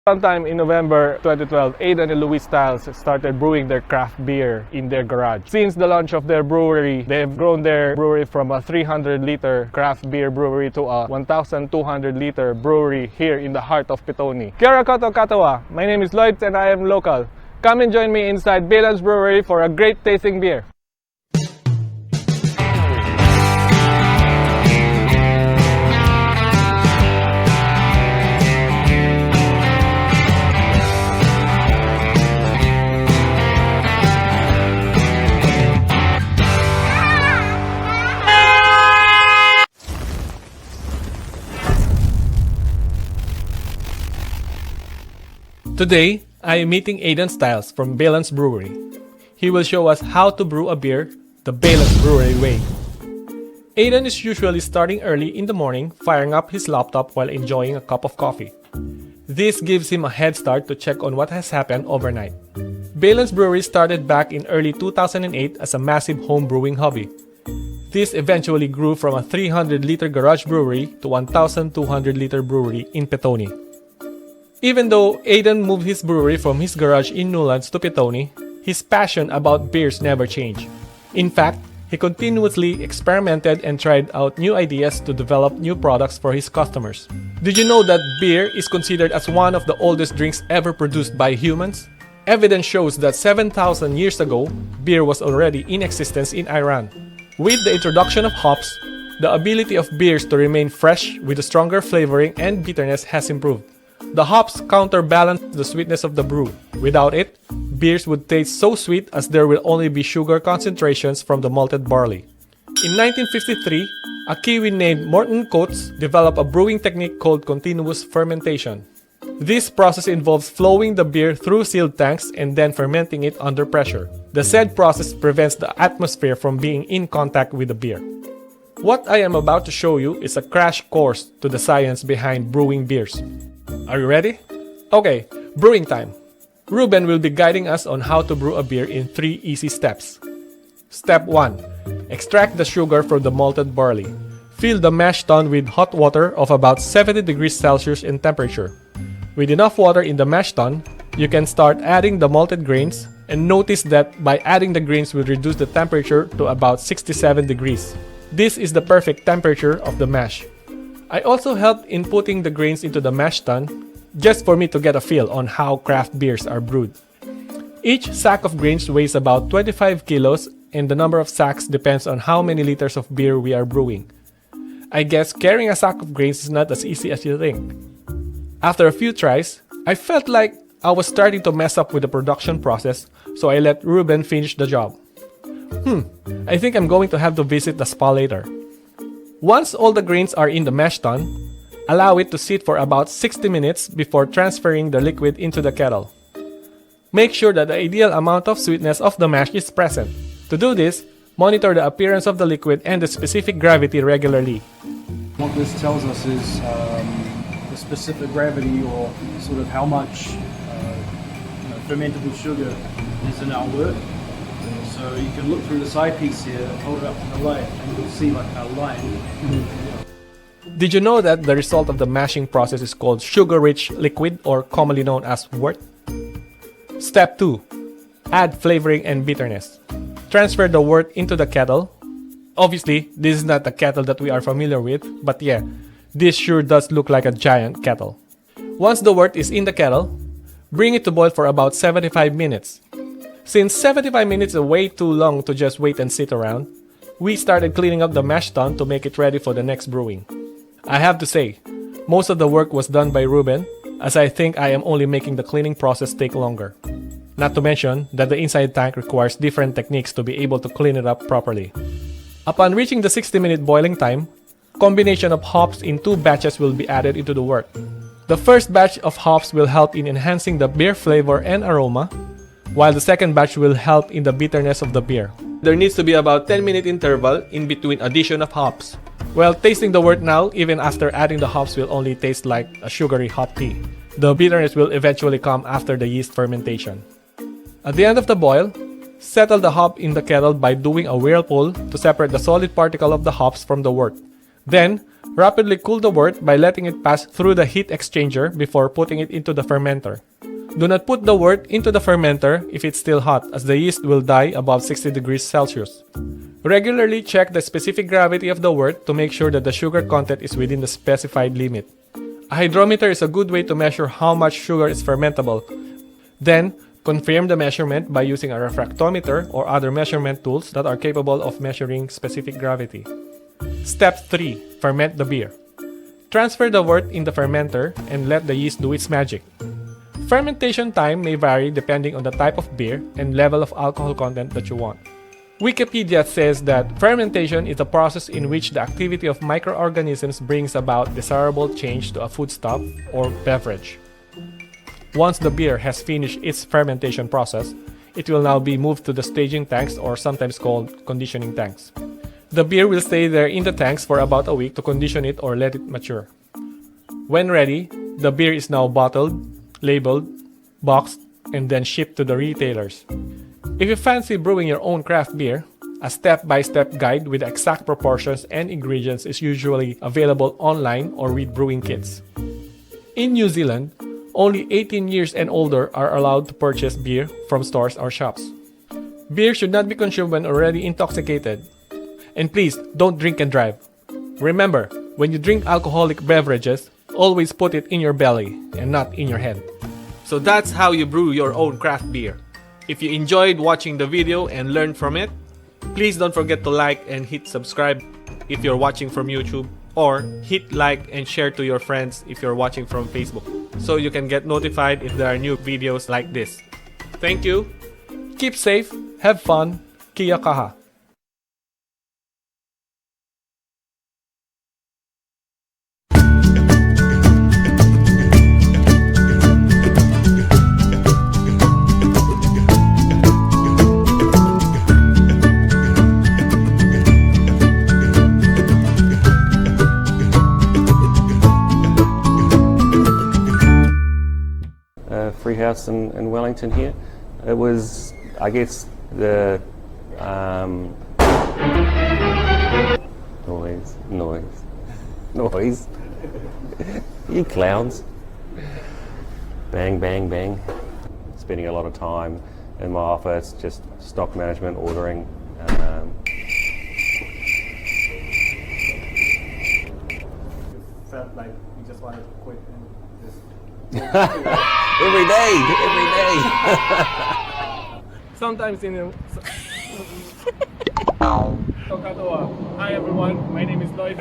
Sometime in November 2012, Aidan and Louis Styles started brewing their craft beer in their garage. Since the launch of their brewery, they've grown their brewery from a 300-liter craft beer brewery to a 1,200-liter brewery here in the heart of Pitoni. Kia ora koutou katoa. My name is Lloyd and I am local. Come and join me inside Bayland's Brewery for a great tasting beer. Today, I am meeting Aidan Styles from Bayland's Brewery. He will show us how to brew a beer the Bayland's Brewery way. Aidan is usually starting early in the morning, firing up his laptop while enjoying a cup of coffee. This gives him a head start to check on what has happened overnight. Bayland's Brewery started back in early 2008 as a massive home brewing hobby. This eventually grew from a 300-liter garage brewery to 1,200-liter brewery in Pitoni. Even though Aidan moved his brewery from his garage in Newlands to Pitoni, his passion about beers never changed. In fact, he continuously experimented and tried out new ideas to develop new products for his customers. Did you know that beer is considered as one of the oldest drinks ever produced by humans? Evidence shows that 7,000 years ago, beer was already in existence in Iran. With the introduction of hops, the ability of beers to remain fresh with a stronger flavoring and bitterness has improved. The hops counterbalance the sweetness of the brew. Without it, beers would taste so sweet as there will only be sugar concentrations from the malted barley. In 1953, a Kiwi named Morton Coates developed a brewing technique called continuous fermentation. This process involves flowing the beer through sealed tanks and then fermenting it under pressure. The said process prevents the atmosphere from being in contact with the beer. What I am about to show you is a crash course to the science behind brewing beers. Are you ready? Okay, brewing time. Ruben will be guiding us on how to brew a beer in 3 easy steps. Step 1. Extract the sugar from the malted barley. Fill the mash tun with hot water of about 70 degrees Celsius in temperature. With enough water in the mash tun, you can start adding the malted grains, and notice that by adding the grains will reduce the temperature to about 67 degrees. This is the perfect temperature of the mash. I also helped in putting the grains into the mash tun, just for me to get a feel on how craft beers are brewed. Each sack of grains weighs about 25 kilos and the number of sacks depends on how many liters of beer we are brewing. I guess carrying a sack of grains is not as easy as you think. After a few tries, I felt like I was starting to mess up with the production process, so I let Ruben finish the job. I think I'm going to have to visit the spa later. Once all the grains are in the mash tun, allow it to sit for about 60 minutes before transferring the liquid into the kettle. Make sure that the ideal amount of sweetness of the mash is present. To do this, monitor the appearance of the liquid and the specific gravity regularly. What this tells us is the specific gravity or sort of how much fermentable sugar is in our work. So you can look through this eyepiece here, hold it up to the light, and you'll see like a line. Did you know that the result of the mashing process is called sugar-rich liquid or commonly known as wort? Step 2. Add flavoring and bitterness. Transfer the wort into the kettle. Obviously, this is not the kettle that we are familiar with, but yeah, this sure does look like a giant kettle. Once the wort is in the kettle, bring it to boil for about 75 minutes. Since 75 minutes is way too long to just wait and sit around, we started cleaning up the mash tun to make it ready for the next brewing. I have to say, most of the work was done by Ruben, as I think I am only making the cleaning process take longer. Not to mention that the inside tank requires different techniques to be able to clean it up properly. Upon reaching the 60-minute boiling time, combination of hops in 2 batches will be added into the wort. The first batch of hops will help in enhancing the beer flavor and aroma, while the second batch will help in the bitterness of the beer. There needs to be about 10-minute interval in between addition of hops. Well, tasting the wort now, even after adding the hops, will only taste like a sugary hop tea. The bitterness will eventually come after the yeast fermentation. At the end of the boil, settle the hop in the kettle by doing a whirlpool to separate the solid particle of the hops from the wort. Then, Rapidly cool the wort by letting it pass through the heat exchanger before putting it into the fermenter. Do not put the wort into the fermenter if it's still hot, as the yeast will die above 60 degrees Celsius. Regularly check the specific gravity of the wort to make sure that the sugar content is within the specified limit. A hydrometer is a good way to measure how much sugar is fermentable. Then, confirm the measurement by using a refractometer or other measurement tools that are capable of measuring specific gravity. Step 3. Ferment the beer. Transfer the wort in the fermenter and let the yeast do its magic. Fermentation time may vary depending on the type of beer and level of alcohol content that you want. Wikipedia says that fermentation is a process in which the activity of microorganisms brings about desirable change to a foodstuff or beverage. Once the beer has finished its fermentation process, it will now be moved to the staging tanks, or sometimes called conditioning tanks. The beer will stay there in the tanks for about a week to condition it or let it mature. When ready, the beer is now bottled, labeled, boxed, and then shipped to the retailers. If you fancy brewing your own craft beer, a step-by-step guide with exact proportions and ingredients is usually available online or with brewing kits. In New Zealand, only 18 years and older are allowed to purchase beer from stores or shops. Beer should not be consumed when already intoxicated. And please, don't drink and drive. Remember, when you drink alcoholic beverages, always put it in your belly and not in your head. So that's how you brew your own craft beer. If you enjoyed watching the video and learned from it, please don't forget to like and hit subscribe if you're watching from YouTube, or hit like and share to your friends if you're watching from Facebook, so you can get notified if there are new videos like this. Thank you, keep safe, have fun, kia kaha. Free house in Wellington here. It was, I guess, the noise. You clowns. Bang, bang, bang. Spending a lot of time in my office, just stock management, ordering. Felt like you just wanted to quit and just... Every day. Sometimes in Hi everyone, my name is Lloyd.